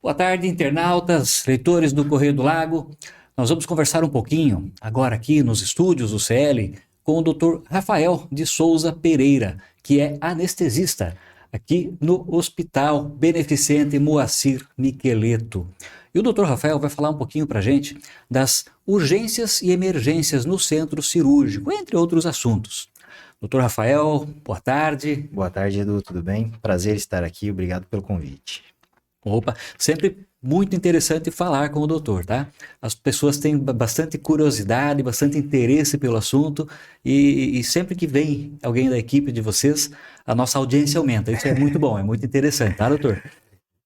Boa tarde, internautas, leitores do Correio do Lago. Nós vamos conversar um pouquinho agora aqui nos estúdios do CL com o Dr. Rafael de Souza Pereira, que é anestesista aqui no Hospital Beneficente Moacir Miqueleto. E o Dr. Rafael vai falar um pouquinho para a gente das urgências e emergências no centro cirúrgico, entre outros assuntos. Dr. Rafael, boa tarde. Boa tarde, Edu, tudo bem? Prazer estar aqui, obrigado pelo convite. Opa, sempre muito interessante falar com o doutor, tá? As pessoas têm bastante curiosidade, bastante interesse pelo assunto e sempre que vem alguém da equipe de vocês, a nossa audiência aumenta. Isso é muito bom, é muito interessante, tá, doutor?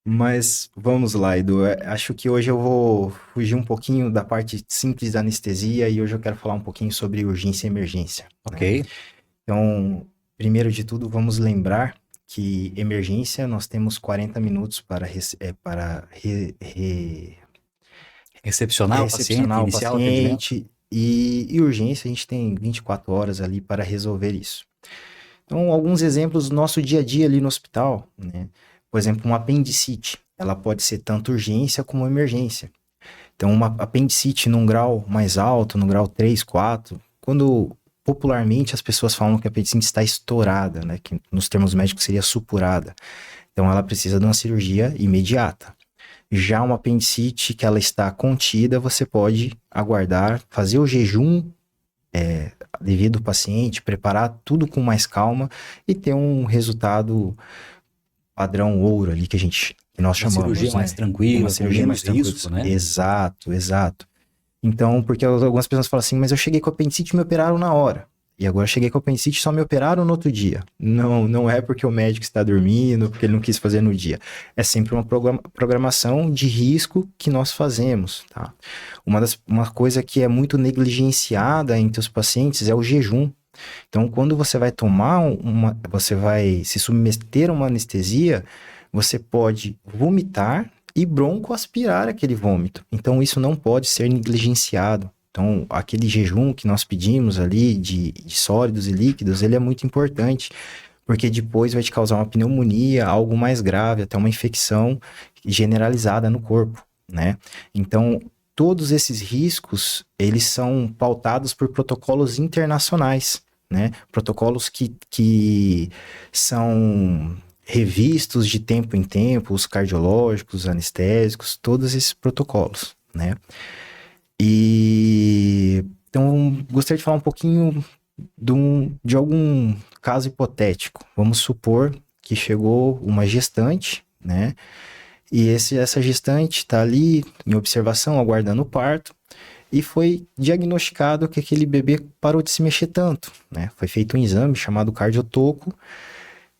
Mas vamos lá, Edu, acho que hoje eu vou fugir um pouquinho da parte simples da anestesia e hoje eu quero falar um pouquinho sobre urgência e emergência. Ok. Né? Então, primeiro de tudo, vamos lembrar que emergência nós temos 40 minutos para Recepcionar o paciente, recepcionar o iniciar o atendimento. paciente e urgência a gente tem 24 horas ali para resolver isso. Então, alguns exemplos do nosso dia a dia ali no hospital, né? Por exemplo, uma apendicite, ela pode ser tanto urgência como emergência. Então, uma apendicite num grau mais alto, no grau 3, 4, quando popularmente as pessoas falam que a apendicite está estourada, né? Que nos termos médicos seria supurada. Então, ela precisa de uma cirurgia imediata. Já uma apendicite que ela está contida, você pode aguardar, fazer o jejum devido ao paciente, preparar tudo com mais calma e ter um resultado padrão ouro ali que nós chamamos. Uma cirurgia mais tranquila, uma cirurgia mais tranquila, risco, né? Exato. Então, porque algumas pessoas falam assim, mas eu cheguei com apendicite e me operaram na hora. E agora eu cheguei com apendicite e só me operaram no outro dia. Não é porque o médico está dormindo, porque ele não quis fazer no dia. É sempre uma programação de risco que nós fazemos, tá? Uma coisa que é muito negligenciada entre os pacientes é o jejum. Então, quando você vai você vai se submeter a uma anestesia, você pode vomitar e broncoaspirar aquele vômito. Então, isso não pode ser negligenciado. Então, aquele jejum que nós pedimos ali de sólidos e líquidos, ele é muito importante, porque depois vai te causar uma pneumonia, algo mais grave, até uma infecção generalizada no corpo, né? Então, todos esses riscos, eles são pautados por protocolos internacionais, né? Protocolos que são revistos de tempo em tempo, os cardiológicos, os anestésicos, todos esses protocolos, né? Então, gostaria de falar um pouquinho de algum caso hipotético. Vamos supor que chegou uma gestante, né? E essa gestante está ali em observação, aguardando o parto, e foi diagnosticado que aquele bebê parou de se mexer tanto, né? Foi feito um exame chamado cardiotoco.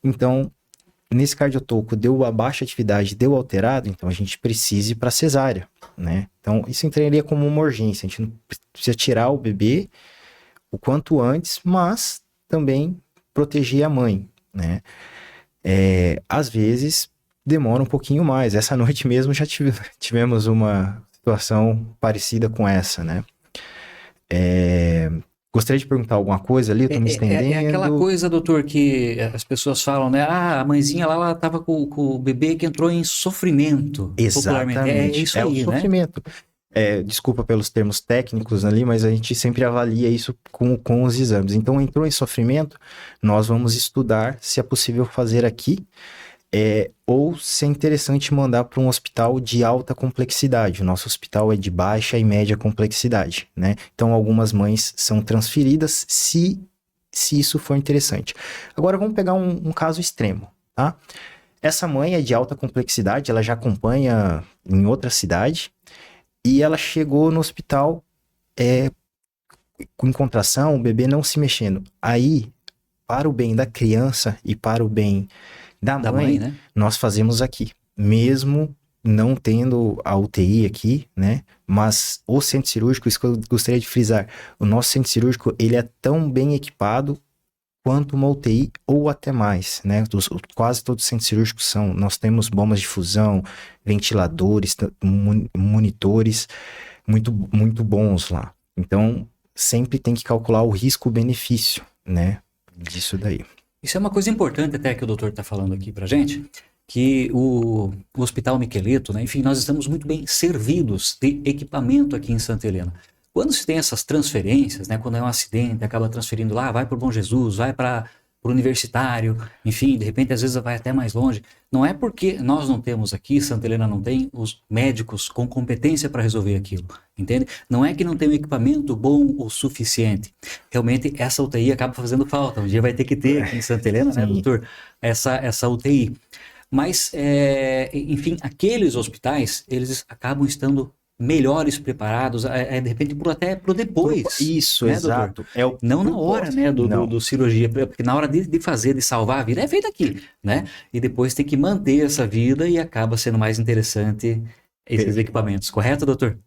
Então, nesse cardiotoco deu a baixa atividade, deu alterado, então a gente precisa ir para cesárea, né? Então, isso entraria como uma urgência. A gente não precisa tirar o bebê o quanto antes, mas também proteger a mãe, né? Às vezes demora um pouquinho mais. Essa noite mesmo já tivemos uma situação parecida com essa, né? Gostaria de perguntar alguma coisa ali, eu tô me estendendo. É aquela coisa, doutor, que as pessoas falam, né? Ah, a mãezinha lá, ela estava com o bebê que entrou em sofrimento. Exatamente. É isso aí, o sofrimento. Desculpa pelos termos técnicos ali, mas a gente sempre avalia isso com os exames. Então, entrou em sofrimento, nós vamos estudar se é possível fazer aqui, ou se é interessante mandar para um hospital de alta complexidade. O nosso hospital é de baixa e média complexidade, né? Então, algumas mães são transferidas se isso for interessante. Agora, vamos pegar um caso extremo, tá? Essa mãe é de alta complexidade, ela já acompanha em outra cidade e ela chegou no hospital com contração, o bebê não se mexendo. Aí, para o bem da criança e para o bem da mãe, né? Nós fazemos aqui, mesmo não tendo a UTI aqui, né? Mas o centro cirúrgico, isso que eu gostaria de frisar, o nosso centro cirúrgico, ele é tão bem equipado quanto uma UTI ou até mais, né? Quase todos os centros cirúrgicos são, nós temos bombas de fusão, ventiladores, monitores, muito, muito bons lá. Então, sempre tem que calcular o risco-benefício, né? Disso daí. Isso é uma coisa importante até que o doutor está falando aqui pra gente, que o Hospital Miqueleto, né, enfim, nós estamos muito bem servidos de equipamento aqui em Santa Helena. Quando se tem essas transferências, né, quando é um acidente, acaba transferindo lá, vai para o Bom Jesus, vai para o Universitário, enfim, de repente às vezes vai até mais longe. Não é porque nós não temos aqui, Santa Helena não tem os médicos com competência para resolver aquilo, entende? Não é que não tem um equipamento bom o suficiente. Realmente essa UTI acaba fazendo falta. Um dia vai ter que ter aqui em Santa Helena, né, doutor, essa UTI. Mas, enfim, aqueles hospitais, eles acabam estando melhores preparados, de repente, até pro depois. Isso, né, exato. Não na hora, né, Não. do cirurgia, porque na hora de fazer, de salvar a vida, é feito aqui, né? E depois tem que manter essa vida e acaba sendo mais interessante esses equipamentos. Correto, doutor?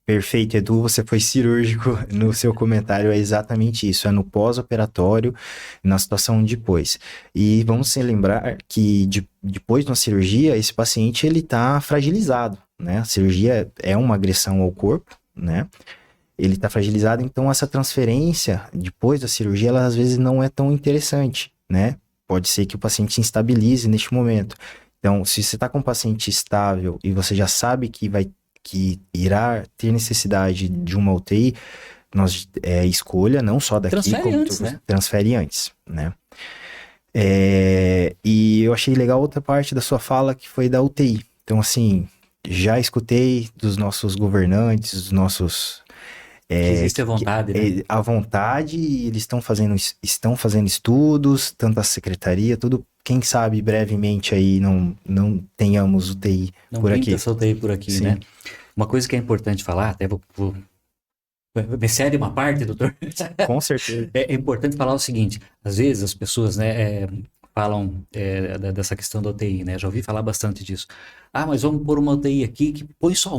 Perfeito, Edu, você foi cirúrgico no seu comentário, é exatamente isso, é no pós-operatório, na situação depois. E vamos se lembrar que depois de uma cirurgia, esse paciente ele está fragilizado, né? A cirurgia é uma agressão ao corpo, né? Ele está fragilizado, então essa transferência depois da cirurgia, ela às vezes não é tão interessante, né? Pode ser que o paciente se instabilize neste momento. Então, se você está com um paciente estável e você já sabe que irá ter necessidade de uma UTI, escolha não só daqui, Transfere como antes, né? transfere antes, né? E eu achei legal outra parte da sua fala que foi da UTI. Então, assim, já escutei dos nossos governantes, dos nossos... que existe a vontade, né? À vontade, eles estão fazendo estudos, tanto a secretaria, tudo. Quem sabe brevemente aí não tenhamos UTI Não por pinta aqui. essa UTI por aqui, Sim. né? Uma coisa que é importante falar, até me cede uma parte, doutor? Com certeza. É importante falar o seguinte, às vezes as pessoas, né, falam dessa questão da UTI, né? Já ouvi falar bastante disso. Ah, mas vamos pôr uma UTI aqui, que põe só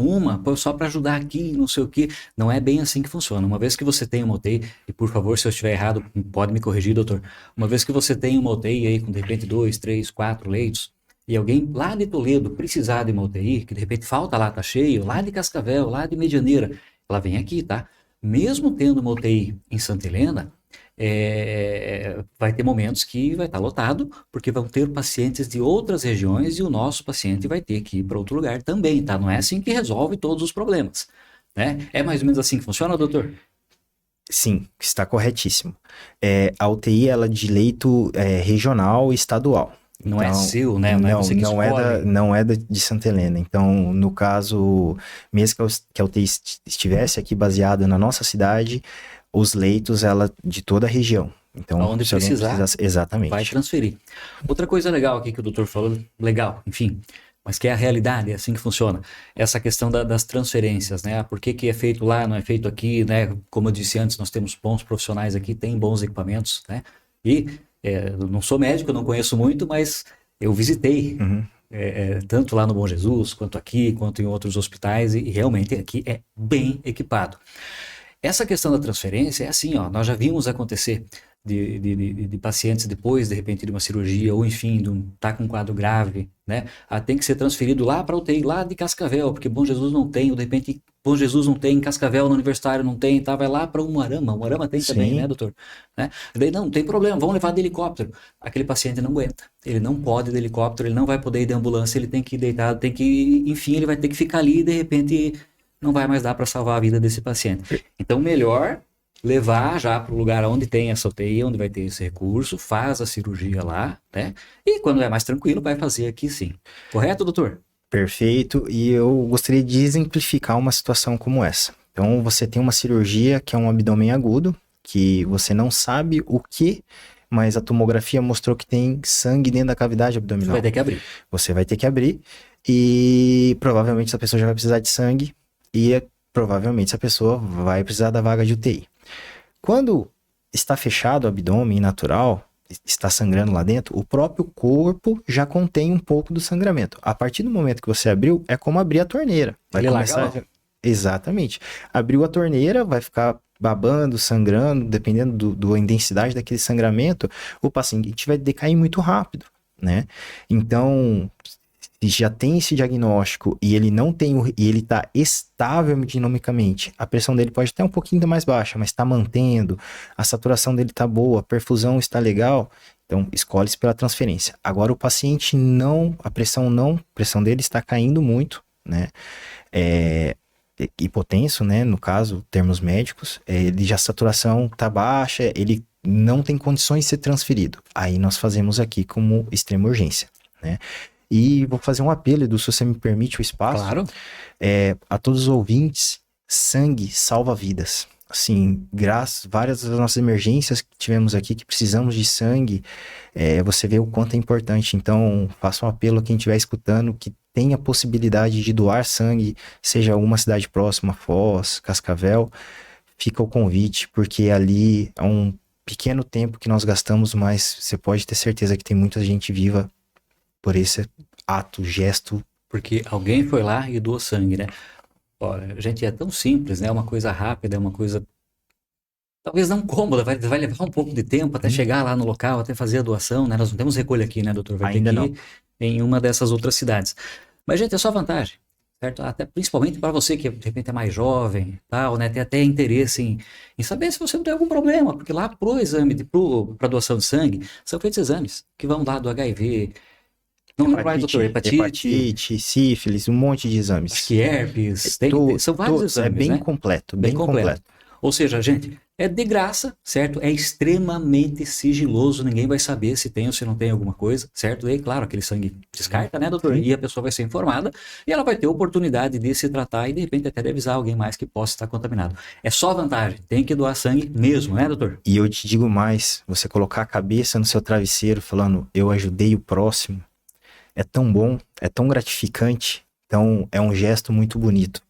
para ajudar aqui, não sei o quê. Não é bem assim que funciona. Uma vez que você tem uma UTI, e por favor, se eu estiver errado, pode me corrigir, doutor. Uma vez que você tem uma UTI aí com de repente 2, 3, 4 leitos, e alguém lá de Toledo precisar de uma UTI, que de repente falta lá, tá cheio, lá de Cascavel, lá de Medianeira, ela vem aqui, tá? Mesmo tendo uma UTI em Santa Helena, vai ter momentos que vai estar lotado, porque vão ter pacientes de outras regiões e o nosso paciente vai ter que ir para outro lugar também, tá? Não é assim que resolve todos os problemas, né? É mais ou menos assim que funciona, doutor? Sim, está corretíssimo. A UTI ela é de leito regional e estadual. Não é Então, seu, né? Não é você que escolhe. não é de Santa Helena. Então, no caso, mesmo que a UTI estivesse aqui baseada na nossa cidade, os leitos, ela de toda a região. Então, Aonde se alguém precisar, precisasse, exatamente. vai transferir. Outra coisa legal aqui que o doutor falou, legal, enfim, mas que é a realidade, é assim que funciona. Essa questão das transferências, né? Por que é feito lá, não é feito aqui, né? Como eu disse antes, nós temos bons profissionais aqui, tem bons equipamentos, né? E eu não sou médico, não conheço muito, mas eu visitei Uhum. tanto lá no Bom Jesus, quanto aqui, quanto em outros hospitais, e realmente aqui é bem equipado. Essa questão da transferência é assim, ó, nós já vimos acontecer de pacientes depois, de repente, de uma cirurgia, ou enfim, tá com um quadro grave, né? Tem que ser transferido lá para UTI, lá de Cascavel, porque Bom Jesus não tem, ou de repente Bom Jesus não tem, Cascavel no Universitário não tem, tá? Vai lá para Umuarama, Umuarama tem também, Sim. né, doutor? Né? Daí, não tem problema, vamos levar de helicóptero. Aquele paciente não aguenta, ele não pode ir de helicóptero, ele não vai poder ir de ambulância, ele tem que ir deitado, enfim, ele vai ter que ficar ali e de repente não vai mais dar para salvar a vida desse paciente. Então, melhor levar já para o lugar onde tem essa UTI, onde vai ter esse recurso, faz a cirurgia lá, né? E quando é mais tranquilo, vai fazer aqui sim. Correto, doutor? Perfeito. E eu gostaria de exemplificar uma situação como essa. Então, você tem uma cirurgia que é um abdômen agudo, que você não sabe o que, mas a tomografia mostrou que tem sangue dentro da cavidade abdominal. Você vai ter que abrir. Você vai ter que abrir e provavelmente essa pessoa já vai precisar de sangue e provavelmente essa pessoa vai precisar da vaga de UTI. Quando está fechado o abdômen natural, está sangrando lá dentro, o próprio corpo já contém um pouco do sangramento. A partir do momento que você abriu, é como abrir a torneira. Vai começar... Exatamente. Abriu a torneira, vai ficar babando, sangrando, dependendo da intensidade daquele sangramento, o paciente vai decair muito rápido, né? Então, se já tem esse diagnóstico e ele não tem e ele está estável dinamicamente, a pressão dele pode estar um pouquinho mais baixa, mas está mantendo, a saturação dele está boa, a perfusão está legal, Então, escolhe-se pela transferência. Agora, o paciente a pressão dele está caindo muito, né? Hipotenso, né? No caso, termos médicos, ele já a saturação está baixa, ele não tem condições de ser transferido. Aí nós fazemos aqui como extrema urgência, né? E vou fazer um apelo, Edu, se você me permite o espaço. Claro. A todos os ouvintes, sangue salva vidas. Assim, várias das nossas emergências que tivemos aqui, que precisamos de sangue, você vê o quanto é importante. Então, faço um apelo a quem estiver escutando, que tem a possibilidade de doar sangue, seja uma cidade próxima, Foz, Cascavel, fica o convite, porque ali é um pequeno tempo que nós gastamos, mas você pode ter certeza que tem muita gente viva por esse ato, gesto. Porque alguém foi lá e doou sangue, né? Olha, gente, é tão simples, né? É uma coisa rápida, é uma coisa talvez não cômoda, vai levar um pouco de tempo até chegar lá no local, até fazer a doação, né? Nós não temos recolha aqui, né, doutor? Vai Ainda ter que ir em uma dessas outras cidades. Mas, gente, é só vantagem, certo? Até principalmente para você que de repente é mais jovem, tal, né? Tem até interesse em saber se você não tem algum problema, porque lá pro exame, para doação de sangue, são feitos exames que vão lá do HIV, não lembro mais, doutor, hepatite, sífilis, um monte de exames. acho que herpes, são vários exames, é bem né? completo, Bem completo. Ou seja, gente, é de graça, certo? É extremamente sigiloso, ninguém vai saber se tem ou se não tem alguma coisa, certo? E claro, aquele sangue descarta, né, doutor? E a pessoa vai ser informada e ela vai ter oportunidade de se tratar e de repente até de avisar alguém mais que possa estar contaminado. É só vantagem, tem que doar sangue mesmo, né, doutor? E eu te digo mais, você colocar a cabeça no seu travesseiro falando, eu ajudei o próximo, é tão bom, é tão gratificante, então é um gesto muito bonito.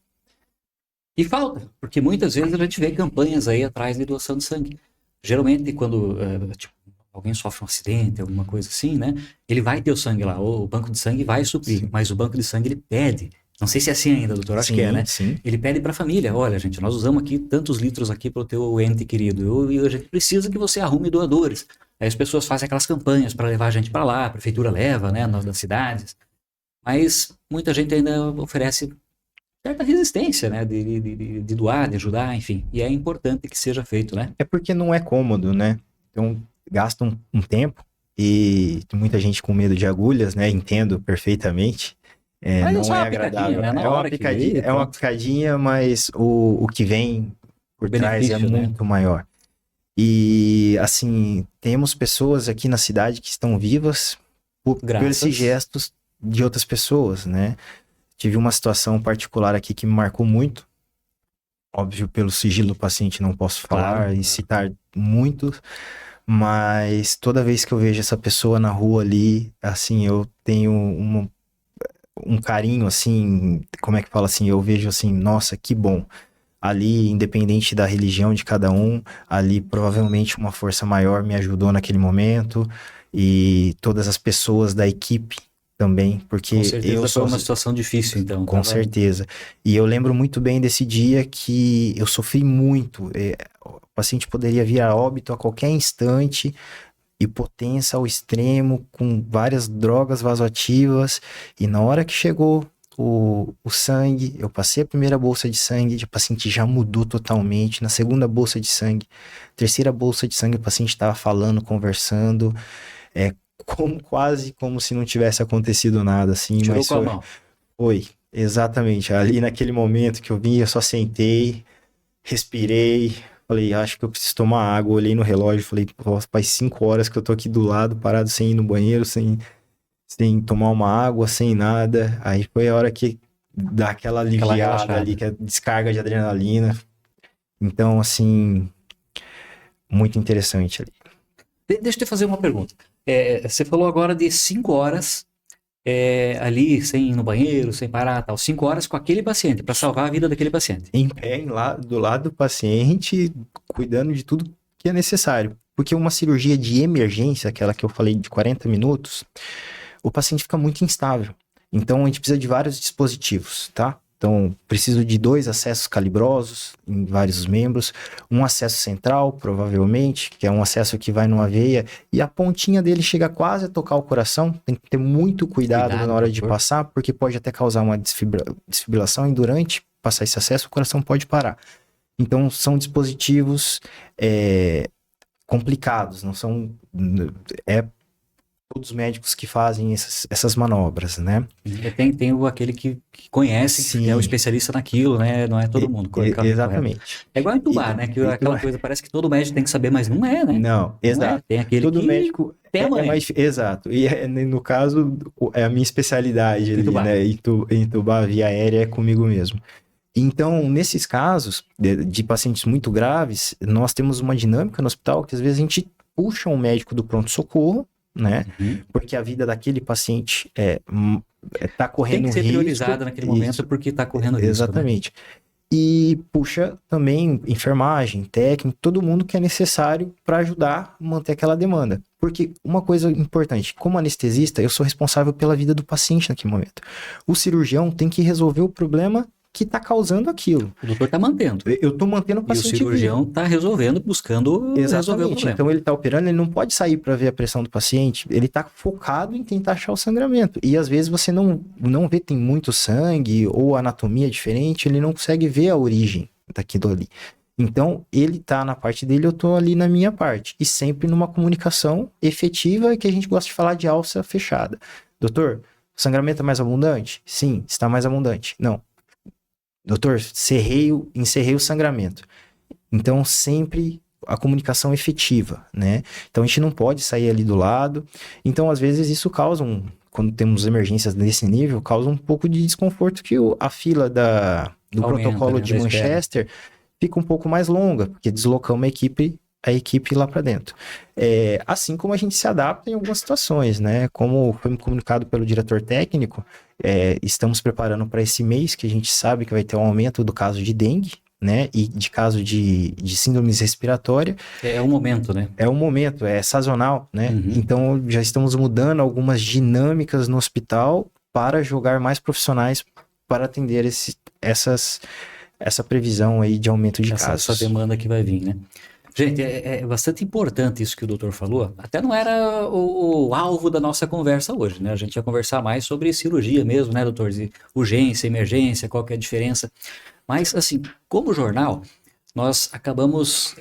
E falta, porque muitas vezes a gente vê campanhas aí atrás de doação de sangue. Geralmente, quando tipo, alguém sofre um acidente, alguma coisa assim, né? Ele vai ter o sangue lá, ou o banco de sangue vai suprir, Sim. mas o banco de sangue ele pede. Não sei se é assim ainda, doutor, acho que é, né? Sim. Ele pede para a família, olha, gente, nós usamos aqui tantos litros aqui para o teu ente querido, e a gente precisa que você arrume doadores. Aí as pessoas fazem aquelas campanhas para levar a gente para lá, a prefeitura leva, né, nas cidades. Mas muita gente ainda oferece certa resistência, né, de doar, de ajudar, enfim. E é importante que seja feito, né? É porque não é cômodo, né? Então, gasta um tempo e tem muita gente com medo de agulhas, né? Entendo perfeitamente. Mas Não só é uma agradável. picadinha, né? Na É uma hora que picadinha, vê, é uma pronto. picadinha, mas o que vem por trás é Benefício, né? muito maior. E, assim, temos pessoas aqui na cidade que estão vivas por Graças. esses gestos de outras pessoas, né? Tive uma situação particular aqui que me marcou muito. Óbvio, pelo sigilo do paciente não posso falar Claro. e citar muitos, mas toda vez que eu vejo essa pessoa na rua ali, assim, eu tenho um carinho, assim, como é que fala assim? Eu vejo assim, nossa, que bom. Ali, independente da religião de cada um, ali provavelmente uma força maior me ajudou naquele momento e todas as pessoas da equipe também, porque Com certeza eu foi sou... uma situação difícil, então. Com certeza. E eu lembro muito bem desse dia que eu sofri muito. O paciente poderia vir a óbito a qualquer instante, hipotensa ao extremo, com várias drogas vasoativas. E na hora que chegou o sangue, eu passei a primeira bolsa de sangue, o paciente já mudou totalmente. Na segunda bolsa de sangue, terceira bolsa de sangue, o paciente estava falando, conversando, quase como se não tivesse acontecido nada, assim. Tirou Mas com a mão. foi, exatamente. Ali naquele momento que eu vim, eu só sentei, respirei, falei, acho que eu preciso tomar água. Olhei no relógio, falei, pô, faz 5 horas que eu tô aqui do lado, parado sem ir no banheiro, sem tomar uma água, sem nada. Aí foi a hora que dá aquela aliviada relaxada. ali, que é descarga de adrenalina. Então, assim, muito interessante ali. Deixa eu te fazer uma pergunta. Você falou agora de 5 horas ali, sem ir no banheiro, sem parar, tal. 5 horas com aquele paciente, para salvar a vida daquele paciente. Em pé, do lado do paciente, cuidando de tudo que é necessário. Porque uma cirurgia de emergência, aquela que eu falei de 40 minutos, o paciente fica muito instável. Então, a gente precisa de vários dispositivos, tá? Então, preciso de 2 acessos calibrosos em vários membros, um acesso central, provavelmente, que é um acesso que vai numa veia e a pontinha dele chega quase a tocar o coração. Tem que ter muito cuidado na hora de passar, porque pode até causar uma desfibrilação e durante passar esse acesso o coração pode parar. Então, são dispositivos complicados, não são É todos os médicos que fazem essas manobras, né? Tem aquele que conhece, que Sim. é o especialista naquilo, né? Não é todo mundo. Correto? Exatamente. É igual entubar, né? Que aquela coisa parece que todo médico tem que saber, mas não é, né? Não, exato. Tem aquele Todo que médico tem a manha. mais... Exato. E no caso, é a minha especialidade ali, Entubar. né? Entubar via aérea é comigo mesmo. Então, nesses casos de pacientes muito graves, nós temos uma dinâmica no hospital que às vezes a gente puxa um médico do pronto-socorro, né? Porque a vida daquele paciente tá correndo Tem que ser risco. priorizada naquele momento porque está correndo risco. Exatamente. E puxa também enfermagem, técnico, todo mundo que é necessário para ajudar a manter aquela demanda. Porque uma coisa importante, como anestesista, eu sou responsável pela vida do paciente naquele momento. O cirurgião tem que resolver o problema que está causando aquilo. O doutor está mantendo. Eu estou mantendo o paciente vivo. E o cirurgião está resolvendo, buscando resolver o problema. Então ele está operando, ele não pode sair para ver a pressão do paciente, ele está focado em tentar achar o sangramento. E às vezes você não vê, tem muito sangue ou anatomia diferente, ele não consegue ver a origem daquilo ali. Então ele está na parte dele, eu estou ali na minha parte. E sempre numa comunicação efetiva, que a gente gosta de falar de alça fechada. Doutor, o sangramento é mais abundante? Sim, está mais abundante. Não. Doutor, encerrei o sangramento. Então, sempre a comunicação efetiva, né? Então, a gente não pode sair ali do lado. Então, às vezes, isso causa quando temos emergências desse nível, causa um pouco de desconforto que a fila do protocolo de Manchester fica um pouco mais longa, porque deslocamos a equipe lá para dentro. Assim como a gente se adapta em algumas situações, né? Como foi comunicado pelo diretor técnico, estamos preparando para esse mês, que a gente sabe que vai ter um aumento do caso de dengue, né? E de caso de síndromes respiratórias. É um momento, né? É um momento, é sazonal, né? Então, já estamos mudando algumas dinâmicas no hospital para jogar mais profissionais para atender essa previsão aí de aumento de casos. Essa demanda que vai vir, né? Gente, é bastante importante isso que o doutor falou. Até não era o alvo da nossa conversa hoje, né? A gente ia conversar mais sobre cirurgia mesmo, né, doutor? De urgência, emergência, qual que é a diferença. Mas, assim, como jornal, nós acabamos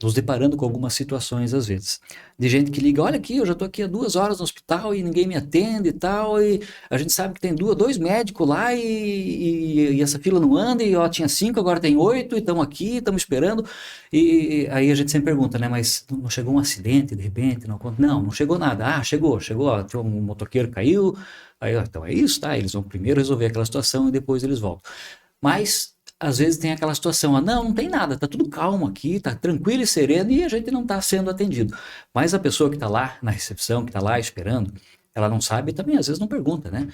nos deparando com algumas situações, às vezes. De gente que liga, olha aqui, eu já estou aqui há 2 horas no hospital e ninguém me atende e tal, e a gente sabe que tem 2 médicos lá e essa fila não anda, e ó, tinha 5, agora tem 8, e estamos aqui, estamos esperando. E aí a gente sempre pergunta, né, mas não chegou um acidente de repente? Não chegou nada. Ah, chegou, ó, um motoqueiro caiu, aí, ó, então é isso, tá? Eles vão primeiro resolver aquela situação e depois eles voltam. Mas às vezes tem aquela situação, não tem nada, tá tudo calmo aqui, tá tranquilo e sereno e a gente não tá sendo atendido. Mas a pessoa que tá lá na recepção, que tá lá esperando, ela não sabe e também às vezes não pergunta, né?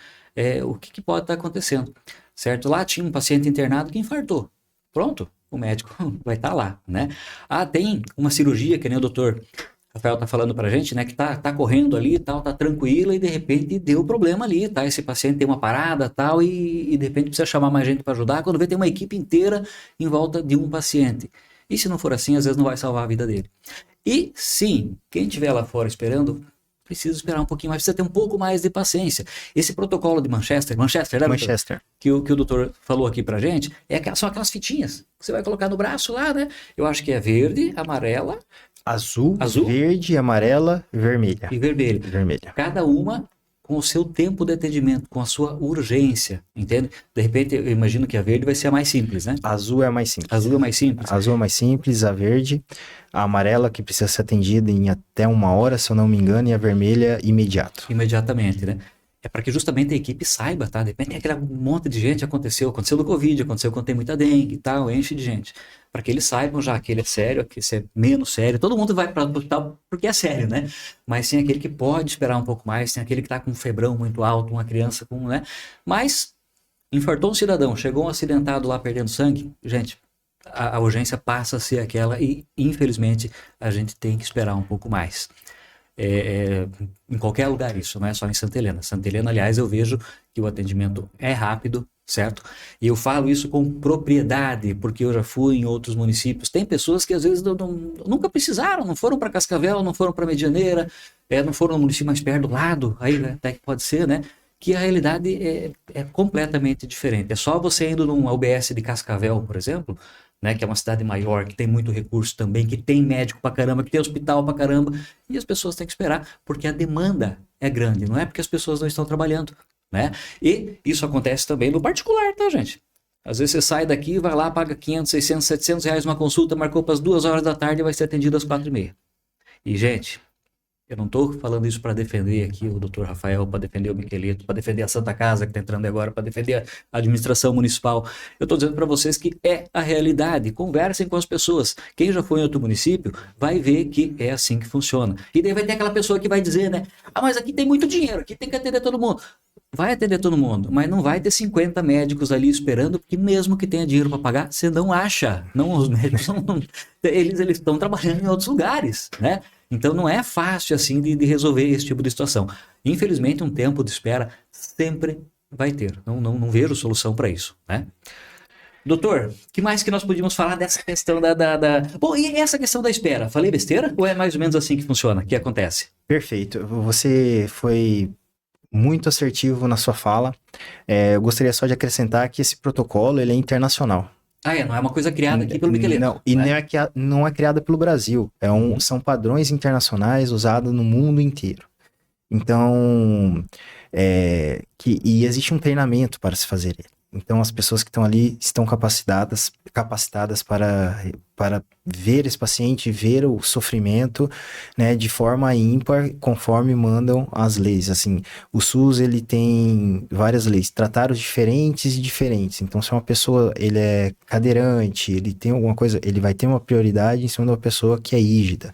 O que pode estar acontecendo, certo? Lá tinha um paciente internado que infartou. Pronto, o médico vai estar lá, né? Tem uma cirurgia, que nem o doutor Rafael tá falando pra gente, né, que tá correndo ali e tal, tá tranquila e de repente deu problema ali, tá? Esse paciente tem uma parada tal e de repente precisa chamar mais gente para ajudar, quando vê tem uma equipe inteira em volta de um paciente. E se não for assim, às vezes não vai salvar a vida dele. E sim, quem estiver lá fora esperando, precisa esperar um pouquinho mais, precisa ter um pouco mais de paciência. Esse protocolo de Manchester, né, Manchester. Que o doutor falou aqui pra gente, são aquelas fitinhas que você vai colocar no braço lá, né? Eu acho que é verde, amarela, Azul, verde, amarela, vermelha. E vermelha. Cada uma com o seu tempo de atendimento, com a sua urgência, entende? De repente, eu imagino que a verde vai ser a mais simples, né? Azul é a mais simples. Azul é mais simples? Azul é mais simples, a verde, a amarela que precisa ser atendida em até 1 hora, se eu não me engano, e a vermelha imediato. Imediatamente, né? É para que justamente a equipe saiba, tá? De repente tem aquele monte de gente, aconteceu no Covid, aconteceu quando tem muita dengue e tal, enche de gente. Para que eles saibam já que ele é sério, que esse é menos sério. Todo mundo vai para o hospital porque é sério, né? Mas tem aquele que pode esperar um pouco mais, tem aquele que está com um febrão muito alto, uma criança com, né? Mas infartou um cidadão, chegou um acidentado lá perdendo sangue, gente, a urgência passa a ser aquela e, infelizmente, a gente tem que esperar um pouco mais. Em qualquer lugar isso, não é só em Santa Helena. Santa Helena, aliás, eu vejo que o atendimento é rápido, certo? E eu falo isso com propriedade, porque eu já fui em outros municípios. Tem pessoas que às vezes nunca precisaram, não foram para Cascavel, não foram para Medianeira, não foram no município mais perto do lado, aí até que pode ser, né? Que a realidade é completamente diferente. É só você indo num UBS de Cascavel, por exemplo, né, que é uma cidade maior, que tem muito recurso também, que tem médico pra caramba, que tem hospital pra caramba, e as pessoas têm que esperar, porque a demanda é grande, não é porque as pessoas não estão trabalhando, né? E isso acontece também no particular, tá, gente? Às vezes você sai daqui, vai lá, paga 500, 600, 700 reais uma consulta, marcou para as 2 horas da tarde e vai ser atendido às 4h30. E, gente, eu não estou falando isso para defender aqui o Dr. Rafael, para defender o Miquelito, para defender a Santa Casa que está entrando agora, para defender a administração municipal. Eu estou dizendo para vocês que é a realidade. Conversem com as pessoas. Quem já foi em outro município vai ver que é assim que funciona. E daí vai ter aquela pessoa que vai dizer, né? Ah, mas aqui tem muito dinheiro, aqui tem que atender todo mundo. Vai atender todo mundo, mas não vai ter 50 médicos ali esperando, porque mesmo que tenha dinheiro para pagar, você não acha. Não, os médicos eles estão trabalhando em outros lugares, né? Então não é fácil assim de resolver esse tipo de situação. Infelizmente, um tempo de espera sempre vai ter. Não vejo solução para isso, né? Doutor, que mais que nós podíamos falar dessa questão Bom, e essa questão da espera? Falei besteira? Ou é mais ou menos assim que funciona? Que acontece? Perfeito. Você foi muito assertivo na sua fala. Eu gostaria só de acrescentar que esse protocolo ele é internacional. Ah, não é uma coisa criada aqui pelo Miquelito. Não, e né? não é criada pelo Brasil. São padrões internacionais usados no mundo inteiro. Então, e existe um treinamento para se fazer ele. Então, as pessoas que estão ali estão capacitadas para ver esse paciente, ver o sofrimento, né, de forma ímpar, conforme mandam as leis. Assim, o SUS, ele tem várias leis, tratados diferentes e diferentes. Então, se uma pessoa, ele é cadeirante, ele tem alguma coisa, ele vai ter uma prioridade em cima de uma pessoa que é rígida.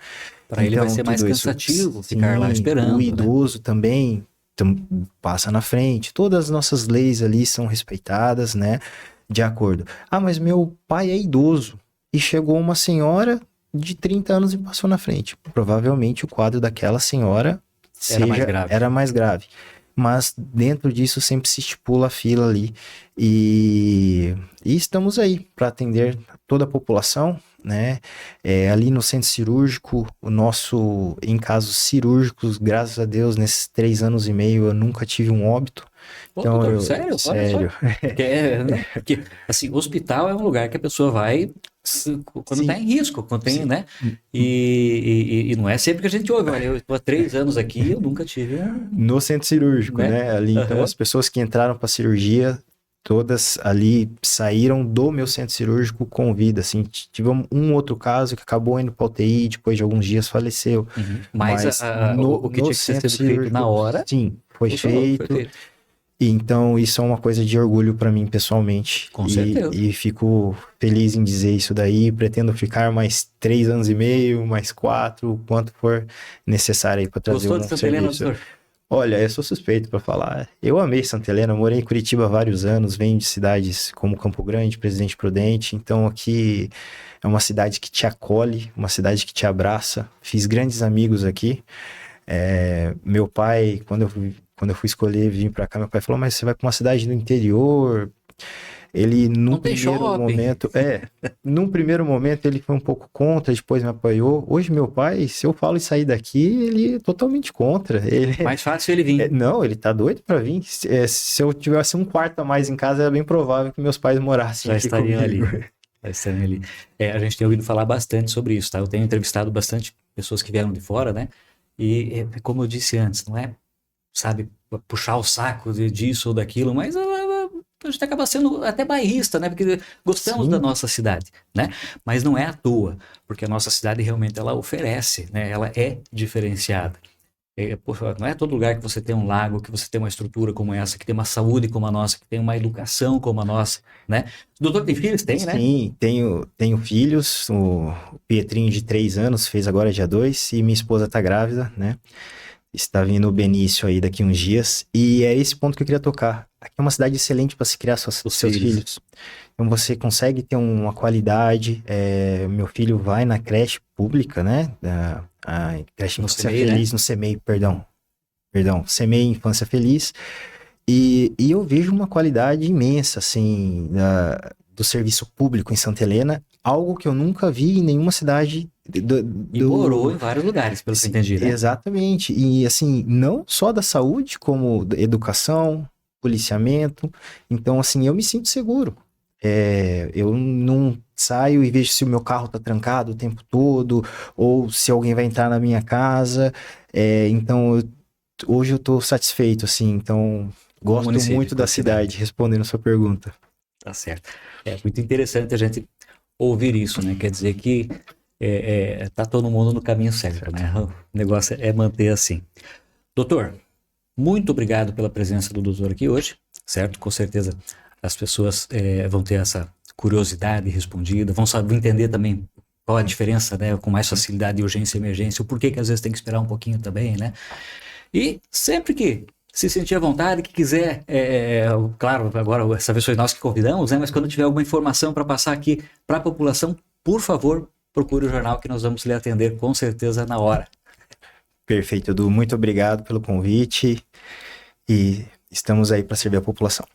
Para ele vai ser mais cansativo ficar lá esperando. O idoso também passa na frente. Todas as nossas leis ali são respeitadas, né? De acordo. Ah, mas meu pai é idoso e chegou uma senhora de 30 anos e passou na frente. Provavelmente o quadro daquela senhora era mais grave. Mas dentro disso sempre se estipula a fila ali. E estamos aí para atender toda a população, né? Ali no centro cirúrgico, em casos cirúrgicos, graças a Deus, nesses 3 anos e meio eu nunca tive um óbito. Pô, Então, doutor, sério? sério. Porque, assim, hospital é um lugar que a pessoa vai quando está em risco, quando tem, né? E não é sempre que a gente ouve, olha, eu estou há 3 anos aqui, eu nunca tive no centro cirúrgico, né? Ali, então, as pessoas que entraram para cirurgia, todas ali saíram do meu centro cirúrgico com vida, assim, tivemos um outro caso que acabou indo para UTI, depois de alguns dias faleceu. Mas o que tinha que ser feito na hora... Sim, foi feito. Então, isso é uma coisa de orgulho para mim, pessoalmente. Com certeza. E fico feliz em dizer isso daí. Pretendo ficar mais 3 anos e meio, mais 4, o quanto for necessário aí para trazer Gostou de Santa Helena, doutor? Olha, eu sou suspeito para falar. Eu amei Santa Helena, morei em Curitiba há vários anos, venho de cidades como Campo Grande, Presidente Prudente. Então, aqui é uma cidade que te acolhe, uma cidade que te abraça. Fiz grandes amigos aqui. Meu pai, quando eu fui escolher vir para cá, meu pai falou, mas você vai para uma cidade do interior. Ele, num primeiro momento, ele foi um pouco contra, depois me apoiou. Hoje, meu pai, se eu falo em sair daqui, ele é totalmente contra. Mais fácil ele vir. Não, ele tá doido para vir. Se eu tivesse um quarto a mais em casa, era bem provável que meus pais morassem aqui comigo. Já estariam ali. A gente tem ouvido falar bastante sobre isso, tá? Eu tenho entrevistado bastante pessoas que vieram de fora, né? E como eu disse antes, não é, sabe, puxar o saco disso ou daquilo, mas a gente acaba sendo até bairrista, né? Porque gostamos da nossa cidade, né? Mas não é à toa, porque a nossa cidade realmente ela oferece, né? Ela é diferenciada. Não é todo lugar que você tem um lago, que você tem uma estrutura como essa, que tem uma saúde como a nossa, que tem uma educação como a nossa, né? O doutor tem filhos? Tem, né? Sim, tenho filhos. O Pietrinho de 3 anos fez agora dia 2 e minha esposa tá grávida, né? Está vindo o Benício aí daqui uns dias. E é esse ponto que eu queria tocar. Aqui é uma cidade excelente para se criar seus filhos. Então você consegue ter uma qualidade. Meu filho vai na creche pública, né? A creche Infância Feliz, né? No CEMEI, perdão. CEMEI Infância Feliz. E eu vejo uma qualidade imensa, assim, do serviço público em Santa Helena. Algo que eu nunca vi em nenhuma cidade. E morou em vários lugares, pelo que eu entendi, né? Exatamente. E assim, não só da saúde, como da educação, policiamento. Então, assim, eu me sinto seguro. Eu não saio e vejo se o meu carro tá trancado o tempo todo, ou se alguém vai entrar na minha casa. Então, hoje eu tô satisfeito, assim. Então, Com o gosto município, muito com a da cidade, respondendo a sua pergunta. Tá certo. É muito interessante a gente ouvir isso, né? Quer dizer que tá todo mundo no caminho certo, né? O negócio é manter assim. Doutor, muito obrigado pela presença do doutor aqui hoje, certo? Com certeza as pessoas vão ter essa curiosidade respondida, vão saber entender também qual a diferença, né? Com mais facilidade de urgência e emergência, o porquê que às vezes tem que esperar um pouquinho também, né? E sempre que se sentir à vontade, que quiser, claro, agora essa vez foi nós que convidamos, né? Mas quando tiver alguma informação para passar aqui para a população, por favor, procure o jornal que nós vamos lhe atender com certeza na hora. Perfeito, Edu. Muito obrigado pelo convite e estamos aí para servir a população.